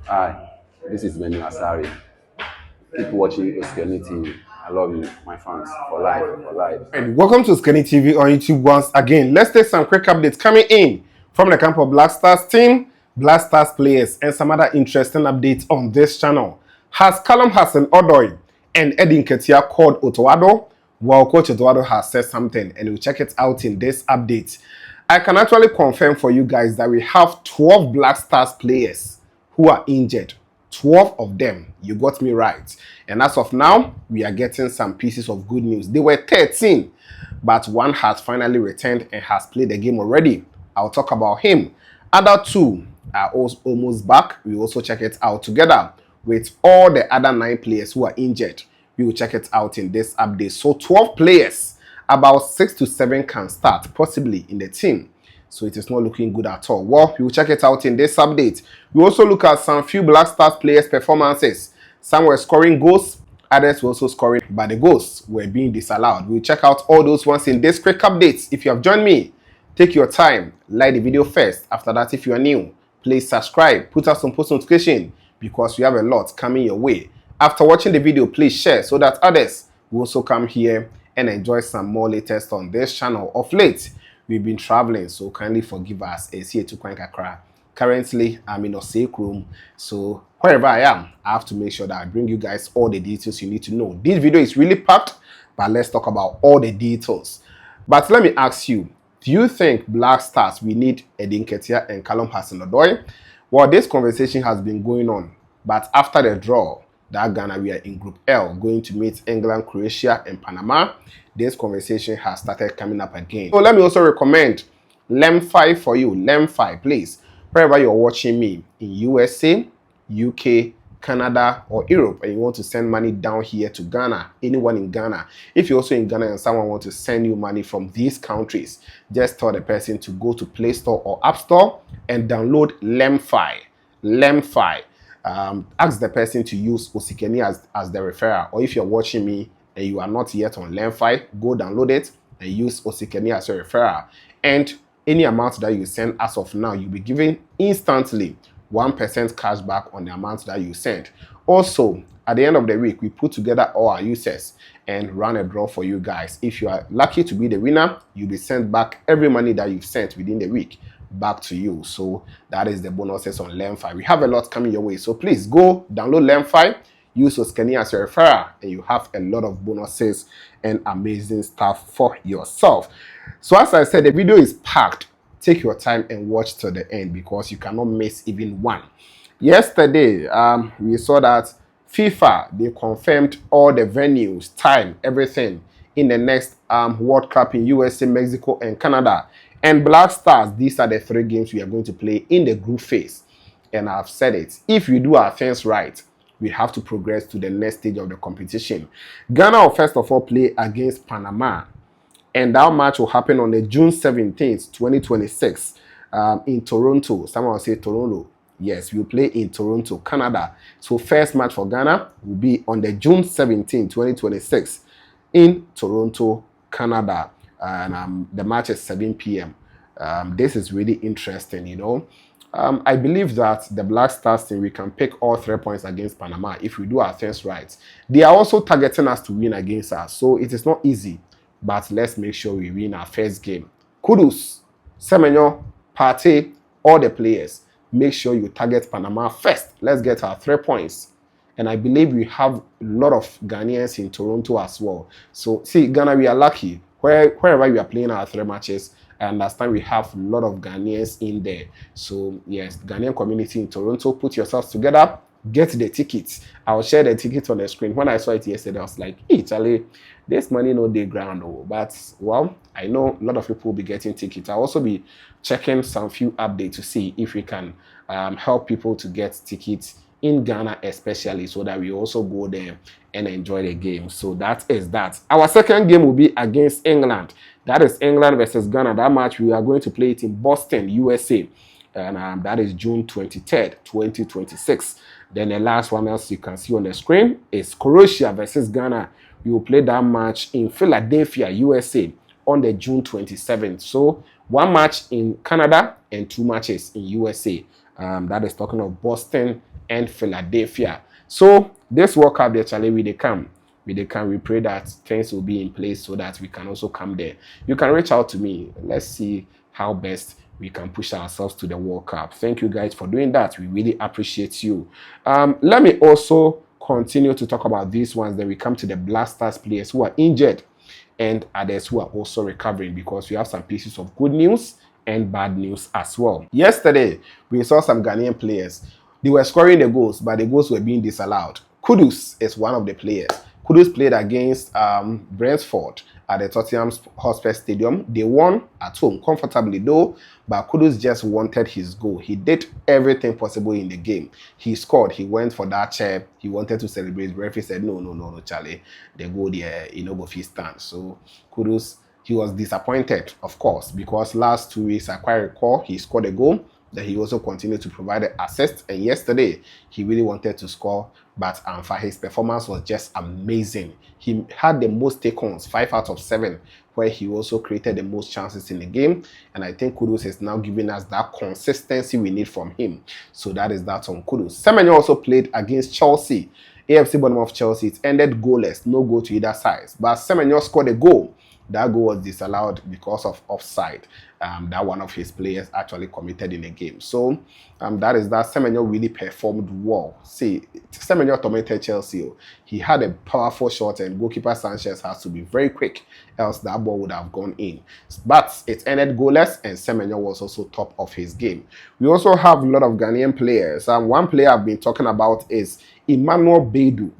Hi, this is Menu Asari. Keep watching Oskeni TV. I love you, my fans, for life, for life. And welcome to Skinny TV on YouTube once again. Let's take some quick updates coming in from the camp of Black Stars team, Black Stars players, and some other interesting updates on this channel. Has Hudson-Odoi and Nketiah called Otowado? Well, Coach Otowado has said something, and we'll check it out in this update. I can actually confirm for you guys that we have 12 Black Stars players who are injured. 12 of them. You got me right. And as of now, we are getting some pieces of good news. They were 13, but one has finally returned and has played the game already. I'll talk about him. Other two are also almost back. We also check it out together with all the other 9 players who are injured. We will check it out in this update. So 12 players, about 6 to 7 can start possibly in the team. So it is not looking good at all. Well, we will check it out in this update. We also look at some few Black Stars players' performances. Some were scoring goals, others were also scoring, but the goals were being disallowed. We'll check out all those ones in this quick update. If you have joined me, take your time, like the video first. After that, if you are new, please subscribe, put us on post notification because we have a lot coming your way. After watching the video, please share so that others will also come here and enjoy some more latest on this channel. Of late, we've been traveling, so kindly forgive us. It's here to Nketiah. Currently, I'm in a safe room, so wherever I am, I have to make sure that I bring you guys all the details you need to know. This video is really packed, but let's talk about all the details. But let me ask you, do you think Black Stars, we need Nketiah and Hudson-Odoi? Well, this conversation has been going on, but after the draw, that Ghana, we are in Group L, going to meet England, Croatia, and Panama. This conversation has started coming up again. So let me also recommend Lem5 for you. Lem5, please. Wherever you're watching me, in USA, UK, Canada, or Europe, and you want to send money down here to Ghana, anyone in Ghana. If you're also in Ghana and someone wants to send you money from these countries, just tell the person to go to Play Store or App Store and download Lem5. Lem5. Ask the person to use Osikeni as the referrer, or if you're watching me and you are not yet on Lem5, go download it and use Osikeni as a referrer. And any amount that you send as of now, you'll be given instantly 1% cash back on the amount that you send. Also, at the end of the week, we put together all our users and run a draw for you guys. If you are lucky to be the winner, you'll be sent back every money that you've sent within the week back to you. So that is the bonuses on Lem5. We have a lot coming your way. So please go download Lem5, use Oskeni as your referrer, and you have a lot of bonuses and amazing stuff for yourself. So as I said, the video is packed. Take your time and watch till the end because you cannot miss even one. Yesterday, we saw that FIFA, they confirmed all the venues, time, everything in the next World Cup in USA, Mexico, and Canada. And Black Stars, these are the 3 games we are going to play in the group phase. And I've said it, if we do our things right, we have to progress to the next stage of the competition. Ghana will first of all play against Panama. And that match will happen on the June 17th, 2026 in Toronto. Someone will say Toronto. Yes, we'll play in Toronto, Canada. So first match for Ghana will be on the June 17th, 2026 in Toronto, Canada. And the match is 7 p.m. This is really interesting, you know. I believe that the Black Stars team, we can pick all 3 points against Panama if we do our things right. They are also targeting us to win against us, so it is not easy. But let's make sure we win our first game. Kudus, Semenyo, Partey, all the players, make sure you target Panama first. Let's get our 3 points. And I believe we have a lot of Ghanaians in Toronto as well. So, see, Ghana, we are lucky. Wherever we are playing our 3 matches, I understand we have a lot of Ghanaians in there. So, yes, the Ghanaian community in Toronto, put yourselves together, get the tickets. I'll share the ticket on the screen. When I saw it yesterday, I was like, hey, Charlie, this money no day ground. But, well, I know a lot of people will be getting tickets. I'll also be checking some few updates to see if we can help people to get tickets in Ghana especially, so that we also go there and enjoy the game. So that is that. Our second game will be against England. That is England versus Ghana. That match, we are going to play it in Boston, USA. And that is June 23rd, 2026. Then the last one else you can see on the screen is Croatia versus Ghana. We will play that match in Philadelphia, USA on the June 27th. So 1 match in Canada and 2 matches in USA. That is talking of Boston and Philadelphia. So this World Cup, actually, we pray that things will be in place so that we can also come there. You can reach out to me. Let's see how best we can push ourselves to the World Cup. Thank you guys for doing that. We really appreciate you. Let me also continue to talk about these ones. Then we come to the Blasters players who are injured and others who are also recovering, because we have some pieces of good news and bad news as well. Yesterday, we saw some Ghanaian players. They were scoring the goals, but the goals were being disallowed. Kudus is one of the players. Kudus played against Brentford at the Tottenham Hotspur Stadium. They won at home comfortably though, but Kudus just wanted his goal. He did everything possible in the game. He scored. He went for that chair. He wanted to celebrate. The referee said, no, Charlie. The goal there, go fit stand. So Kudus, he was disappointed, of course, because last 2 weeks, I quite recall, he scored a goal. That he also continued to provide the assist, and yesterday he really wanted to score, but his performance was just amazing. He had the most take-ons, 5 out of 7, where he also created the most chances in the game, and I think Kudus is now giving us that consistency we need from him. So that is that on Kudus. Semenyo also played against Chelsea, AFC Bournemouth Chelsea. It ended goalless, no goal to either side, but Semenyo scored a goal. That goal was disallowed because of offside that one of his players actually committed in the game. So that is that. Semenyo really performed well. See, Semenyo tormented Chelsea. He had a powerful shot, and goalkeeper Sanchez has to be very quick, else that ball would have gone in. But it ended goalless, and Semenyo was also top of his game. We also have a lot of Ghanaian players. One player I've been talking about is Emmanuel Beidou.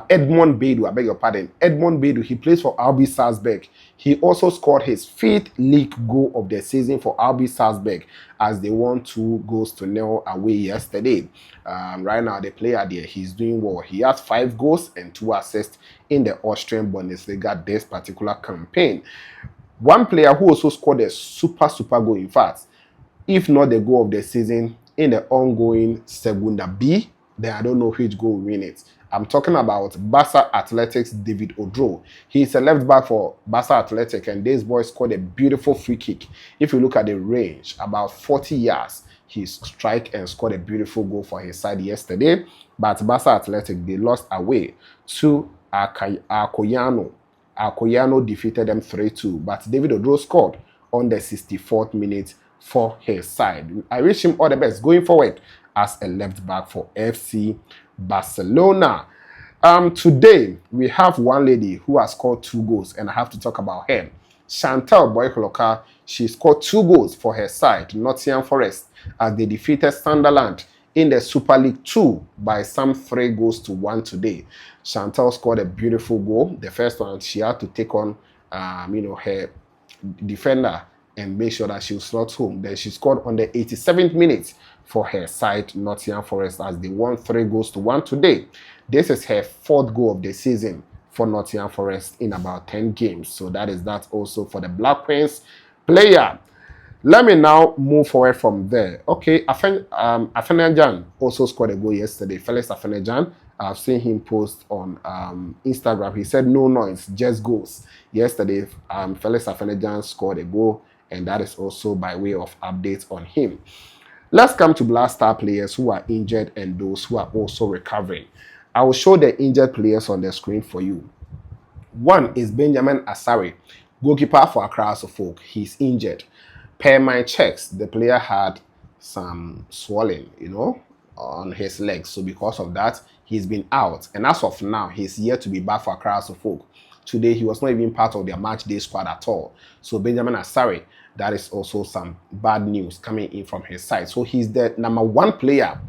Edmond Beidou, I beg your pardon. Edmond Beidou, he plays for RB Salzburg. He also scored his 5th league goal of the season for RB Salzburg as they won 2-0 away yesterday. Right now, the player there, he's doing well. He has 5 goals and 2 assists in the Austrian Bundesliga this particular campaign. One player who also scored a super goal, in fact, if not the goal of the season in the ongoing Segunda B, then I don't know which goal will win it. I'm talking about Barca Athletics' David Odro. He's a left back for Barca Athletic, and this boy scored a beautiful free kick. If you look at the range, about 40 yards, he struck and scored a beautiful goal for his side yesterday. But Barca Athletic, they lost away to Alcoyano. Alcoyano defeated them 3-2, but David Odro scored on the 64th minute for his side. I wish him all the best going forward as a left back for FC Barcelona. Today, we have one lady who has scored 2 goals, and I have to talk about her. Chantal Boykoloka, she scored 2 goals for her side, Nottingham Forest, as they defeated Sunderland in the Super League 2 by some 3-1 today. Chantal scored a beautiful goal. The first one, she had to take on, her defender and make sure that she was not home. Then she scored on the 87th minute for her side, Nottingham Forest, as they won 3-1 today. This is her 4th goal of the season for Nottingham Forest in about 10 games. So that is that also for the Black Queens player. Let me now move forward from there. Okay, Afenajan also scored a goal yesterday. Felix Afenajan, I've seen him post on Instagram. He said no noise, just goals. Yesterday, Felix Afenajan scored a goal, and that is also by way of updates on him. Let's come to Black Star players who are injured and those who are also recovering. I will show the injured players on the screen for you. One is Benjamin Asare, goalkeeper for Accra Suffolk. He's injured. Per my checks, the player had some swelling, on his legs. So because of that, he's been out. And as of now, he's yet to be back for Accra Suffolk. Today, he was not even part of their match day squad at all. So Benjamin Asare, that is also some bad news coming in from his side. So he's the number 1 player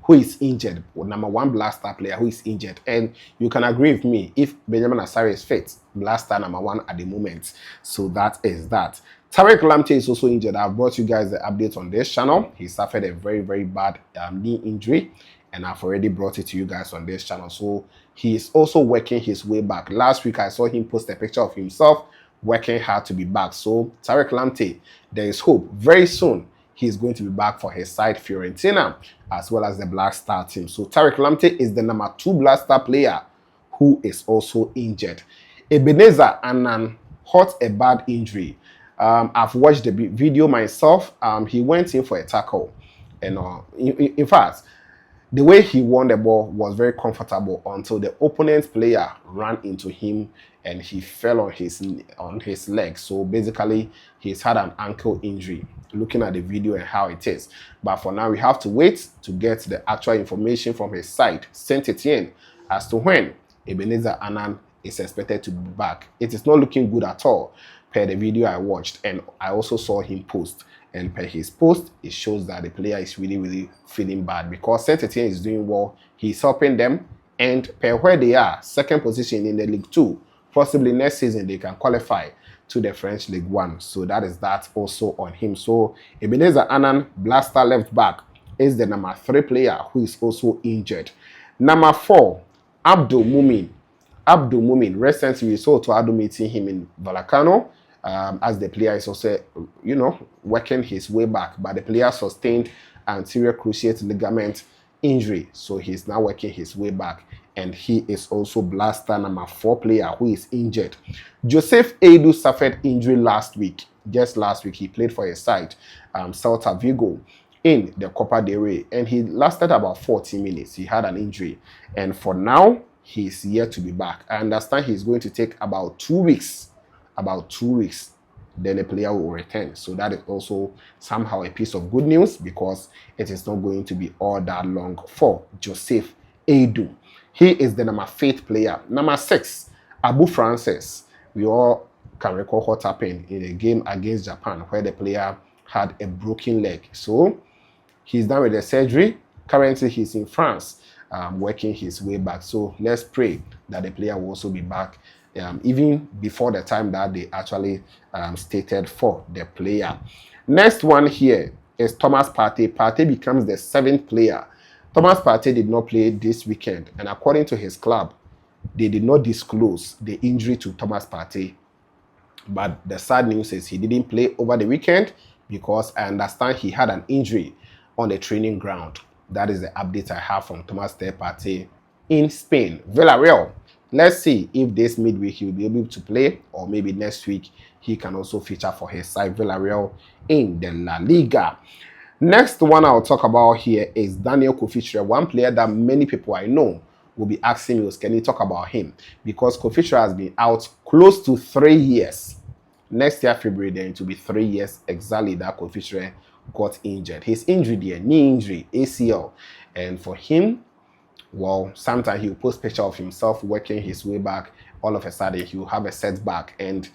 who is injured, or number 1 Black Star player who is injured. And you can agree with me, if Benjamin Asare is fit, Black Star number 1 at the moment. So that is that. Tariq Lamptey is also injured. I've brought you guys the update on this channel. He suffered a very bad knee injury, and I've already brought it to you guys on this channel. So he is also working his way back. Last week, I saw him post a picture of himself working hard to be back. So Tariq Lamptey, there is hope. Very soon, he's going to be back for his side, Fiorentina, as well as the Black Star team. So Tariq Lamptey is the number 2 Black Star player who is also injured. Ebenezer Annan caught a bad injury. I've watched the video myself. He went in for a tackle. And in fact, The way he won the ball was very comfortable until the opponent's player ran into him and he fell on his leg. So basically, he's had an ankle injury. Looking at the video and how it is. But for now, we have to wait to get the actual information from his side, Saint-Etienne, as to when Ebenezer Annan is expected to be back. It is not looking good at all per the video I watched, and I also saw him post. And per his post, it shows that the player is really feeling bad because Saint-Etienne is doing well. He's helping them, and per where they are, second position in the League 2, possibly next season they can qualify to the French League 1. So that is that also on him. So Ebenezer Annan, Blaster left back, is the number 3 player who is also injured. Number 4, Abdul Mumin. Abdul Mumin, recently we saw Toado meeting him in Vallecano, as the player is also, working his way back. But the player sustained anterior cruciate ligament injury, so he's now working his way back. And he is also Blaster number 4 player who is injured. Joseph Edu suffered injury last week. Just last week, he played for his side, Celta Vigo, in the Copa del Rey, and he lasted about 40 minutes. He had an injury, and for now, he's yet to be back. I understand he's going to take about 2 weeks. Then the player will return. So that is also somehow a piece of good news because it is not going to be all that long for Joseph Edu. He is the number 5 player. Number 6, Abu Francis. We all can recall what happened in a game against Japan where the player had a broken leg. So he's done with the surgery. Currently, he's in France, working his way back. So let's pray that the player will also be back even before the time that they actually stated for the player. Next one here is Thomas Partey. Partey becomes the 7th player. Thomas Partey did not play this weekend, and according to his club, they did not disclose the injury to Thomas Partey. But the sad news is he didn't play over the weekend because I understand he had an injury on the training ground. That is the update I have from Thomas Partey in Spain. Villarreal. Let's see if this midweek he will be able to play, or maybe next week he can also feature for his side Villarreal in the La Liga. Next one I'll talk about here is Daniel Kofi, one player that many people I know will be asking me, can you talk about him? Because Kofi has been out close to 3 years. Next year, February, then it will be 3 years exactly that Kofi got injured. His injury there, knee injury, ACL. And for him, well, sometimes he'll post picture of himself working his way back. All of a sudden, he'll have a setback and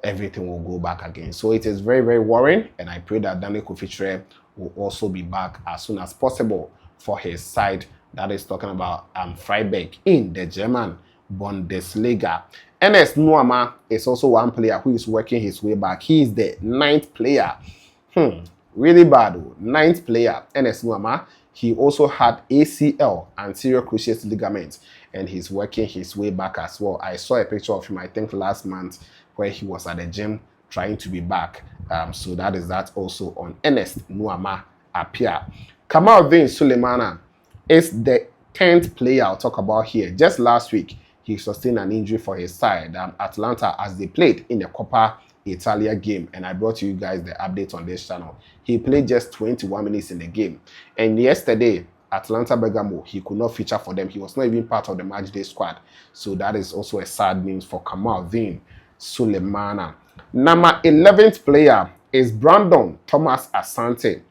everything will go back again. So it is very worrying. And I pray that Daniel Kofi will also be back as soon as possible for his side. That is talking about Freiburg in the German Bundesliga. Ernest Nuama is also one player who is working his way back. He is the 9th player. Really bad. 9th player, Ernest Nuama. He also had ACL, anterior cruciate ligament, and he's working his way back as well. I saw a picture of him, I think last month, where he was at the gym trying to be back. So that is that also on Ernest Nuama Apia. Kamaldeen Sulemana is the 10th player I'll talk about here. Just last week, he sustained an injury for his side, Atlanta, as they played in the Coppa Italia game, and I brought you guys the update on this channel. He played just 21 minutes in the game, and yesterday, Atlanta Bergamo, he could not feature for them. He was not even part of the matchday squad, so that is also a sad news for Kamaldeen Sulemana. Number 11th player is Brandon Thomas Asante.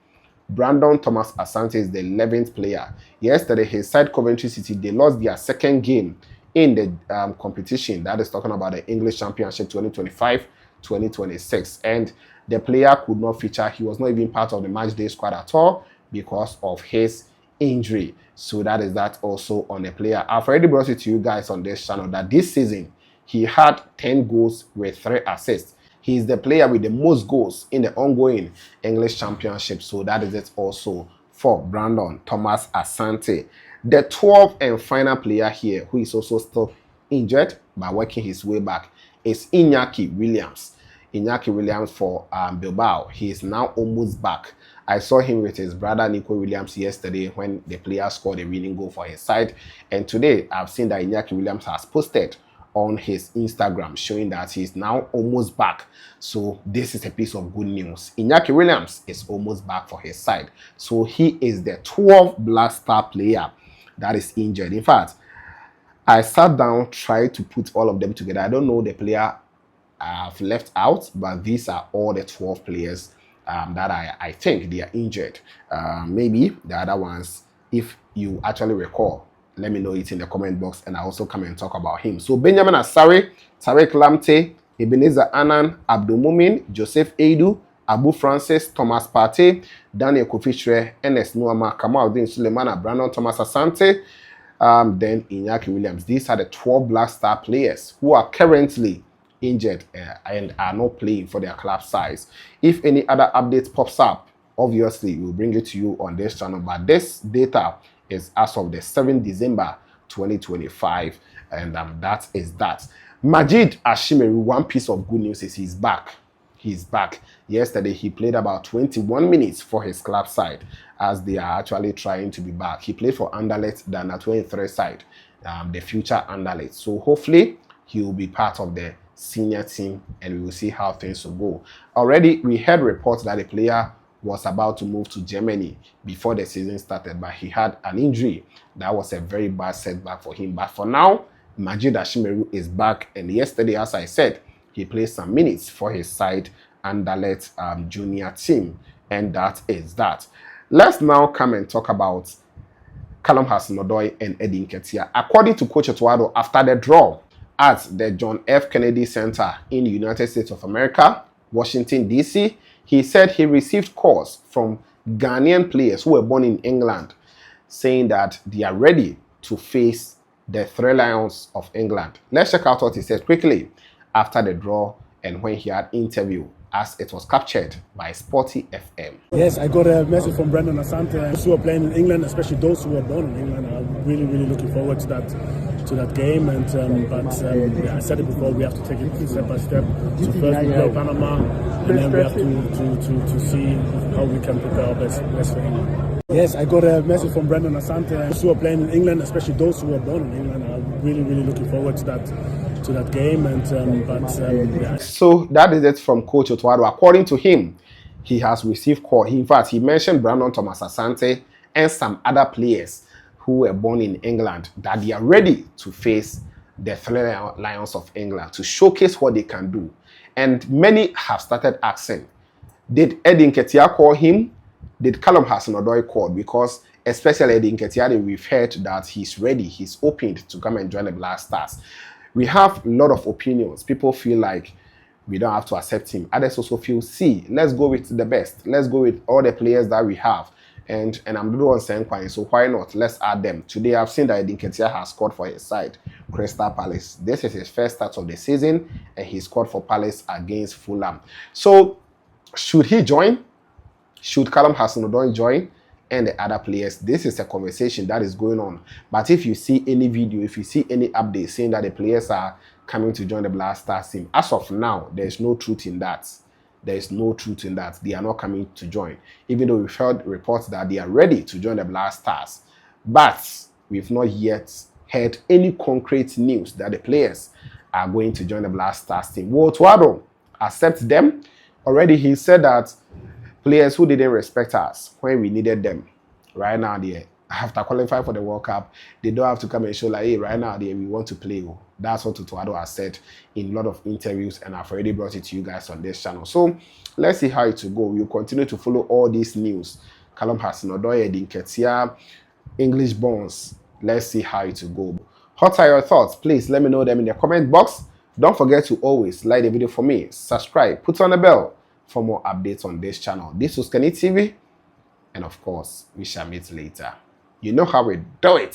Brandon Thomas Asante is the 11th player. Yesterday, his side Coventry City, they lost their second game in the competition. That is talking about the English Championship 2025-2026. And the player could not feature. He was not even part of the matchday squad at all because of his injury. So that is that also on the player. I've already brought it to you guys on this channel that this season, he had 10 goals with 3 assists. He is the player with the most goals in the ongoing English Championship. So that is it also for Brandon Thomas Asante. The 12th and final player here, who is also still injured but working his way back, is Iñaki Williams. Iñaki Williams for Bilbao. He is now almost back. I saw him with his brother Nico Williams yesterday when the player scored a winning goal for his side. And today, I've seen that Iñaki Williams has posted on his Instagram, showing that he's now almost back. So this is a piece of good news. Iñaki Williams is almost back for his side. So he is the 12th Black Star player that is injured. In fact, I sat down, tried to put all of them together. I don't know the player I've left out, but these are all the 12 players that I think they are injured. Maybe the other ones, if you actually recall, let me know it in the comment box, and I also come and talk about him. So Benjamin Asare, Tarek Lamte, Ebenezer Anan, Abdul Mumin, Joseph Edu, Abu Francis, Thomas Partey, Daniel Kofichre, Enes Nuama, Kamaldeen Suleiman, Brandon Thomas Asante, then Iñaki Williams. These are the 12 Black Star players who are currently injured and are not playing for their club sides. If any other updates pops up, obviously we'll bring it to you on this channel, but this data is as of the 7th December 2025, and that is that. Majid Ashimeru, one piece of good news is he's back. He's back. Yesterday he played about 21 minutes for his club side, as they are actually trying to be back. He played for Anderlecht, the under 23 side, the future Anderlecht. So hopefully he will be part of the senior team, and we will see how things will go. Already we heard reports that the player was about to move to Germany before the season started, but he had an injury. That was a very bad setback for him. But for now, Majid Ashimeru is back, and yesterday, as I said, he played some minutes for his side Anderlecht junior team, and that is that. Let's now come and talk about Callum Hudson-Odoi and Eddie Nketiah. According to Coach Otuado, after the draw at the John F. Kennedy Center in the United States of America, Washington, D.C., he said he received calls from Ghanaian players who were born in England saying that they are ready to face the Three Lions of England. Let's check out what he said quickly after the draw and when he had interview, as it was captured by Sporty FM. Yes, I got a message from Brendan Asante. Those who are playing in England, especially those who were born in England, are really looking forward to that game. And I said it before, we have to take it step by step. So first we play Panama, and then we have to see how we can prepare our best for England. Yes, I got a message from Brendan Asante. Those who are playing in England, especially those who are born in England, are really looking forward to that game. And So that is it from Coach Otuado. According to him, he has received call. In fact, he mentioned Brandon Thomas Asante and some other players who were born in England that they are ready to face the Three Lions of England to showcase what they can do. And many have started asking, did Eddie Nketiah call him? Did Callum Hudson-Odoi call? Because especially Eddie Nketiah, we've heard that he's ready, he's opened to come and join the Black Stars. We have a lot of opinions. People feel like we don't have to accept him. Others also feel, see, let's go with the best. Let's go with all the players that we have. And I'm the one saying, so why not? Let's add them. Today, I've seen that Nketiah has scored for his side, Crystal Palace. This is his first start of the season, and he scored for Palace against Fulham. So, should he join? Should Callum Hudson-Odoi join? And the other players? This is a conversation that is going on. But if you see any video, if you see any update saying that the players are coming to join the Black Stars team, as of now, there's no truth in that. There is no truth in that. They are not coming to join. Even though we've heard reports that they are ready to join the Black Stars. But we've not yet heard any concrete news that the players are going to join the Black Stars team. Will Otuado accept them? Already he said that players who didn't respect us when we needed them, right now they after qualifying for the World Cup, they don't have to come and show like, hey, right now we want to play. That's what Otuado has said in a lot of interviews, and I've already brought it to you guys on this channel. So let's see how it will go. We'll continue to follow all these news. Callum Hudson-Odoi, Nketiah, English Bones. Let's see how it will go. What are your thoughts? Please let me know them in the comment box. Don't forget to always like the video for me, subscribe, put on the bell for more updates on this channel. This was Nketiah TV, and of course, we shall meet later. You know how we do it.